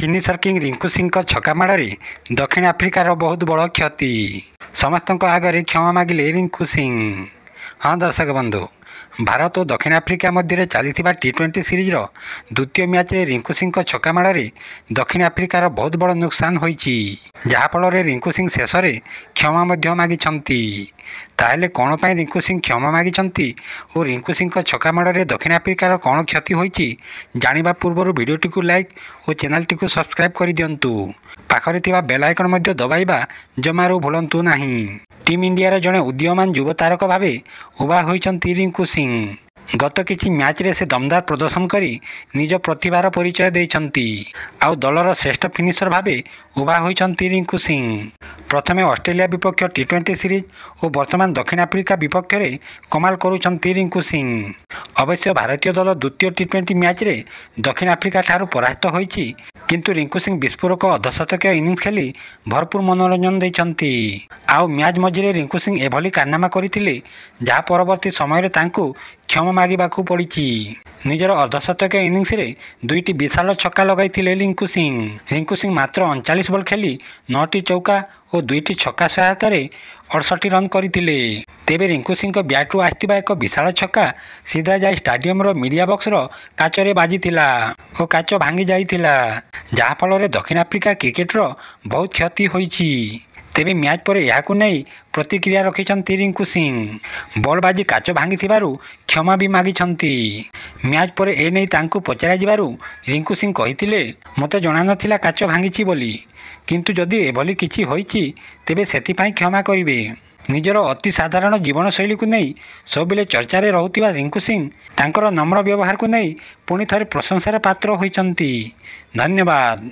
Finisher king Rinku Singh छक्का माड़े दक्षिण आफ्रिकार बहुत बड़ क्षति समस्त आगे क्षमा मागिले रिंकू सिंह। हाँ दर्शक बंधु, भारत और दक्षिण आफ्रिका मध्य चली टी20 सीरीजर द्वितीय मैच रे रिंकू सिंह छक्का माड़े दक्षिण आफ्रिकार बहुत बड़ नुकसान होईची, जहाँफल रिंकू सिंह शेष में क्षमा मागिछंती। ताहेले कौन पाई रिंकू सिंह क्षमा मागिछंती और रिंकू सिंह छक्का माड़े दक्षिण आफ्रिकार कौन क्षति होईची जानिबा पूर्व वीडियोटी को लाइक और चैनलटी को सब्सक्राइब कर दियंतु। पाखरे थिबा बेल आइकन मध्य दबाइबा जमारू भूलंतु नहीं। टीम इंडिया जड़े उदीयमान युव तारक भावे उभा होइछंती रिंकू सिंह। गत किछि मैच रे से दमदार प्रदर्शन करी निज प्रतिभार परिचय देइछंती आउ दलर श्रेष्ठ फिनिशर भावे उभा होइछंती रिंकू सिंह। प्रथमे ऑस्ट्रेलिया विपक्ष टी20 सीरीज और वर्तमान दक्षिण आफ्रिका विपक्ष रे कमाल करुछंती रिंकू सिंह। अवश्य भारतीय दल द्वितीय टी20 मैच रे दक्षिण आफ्रिका ठारू परास्त होईची, किंतु रिंकू सिंह विस्फोरक अर्धशतक इनिंग्स खेली भरपूर मनोरंजन देइछंती। आउ मैच मझिरे रिंकू सिंह एभली कारनामा करथिले जहाँ परवर्ती समय तांकू क्षमा मागिबाकू पड़िची। निजर अर्धशतक इनिंग्स रे दुईटी विशाल छक्का लगाइथिले रिंकू सिंह मात्र 39 बॉल खेली 9टी चौका और 2टी छक्का सहायता 68 रन करथिले। तेबे रिंकू सिंह ब्याटू आसिथिबा एक विशाल छक्का सीधा जाई स्टाडियम रो मीडिया बॉक्स रो काचरे बाजिथिला और काच भांगी जाइथिला, जहाँ फल दक्षिण आफ्रिका क्रिकेट रो बहुत क्षति होईची। तेबे मैच पर यह नहीं प्रतिक्रिया रखिछंती रिंकू सिंह। बॉल बाजी काच भांगी थिबारु क्षमा भी मागिछंती। मैच पर ए नहीं तांकू पचरा जिबारु रिंकू सिंह कहिथिले मते जणा नथिला काच भांगीची बोली, किंतु जदि एभली किछि होईची तेबे सेथिपाई क्षमा करिवे। निजर अति साधारण जीवनशैली को नहीं सबले चर्चा रे रहुथिबा रिंकू सिंह तांकर नम्र व्यवहार को नहीं पुणी थरे प्रशंसार पात्र होइछंती। धन्यवाद।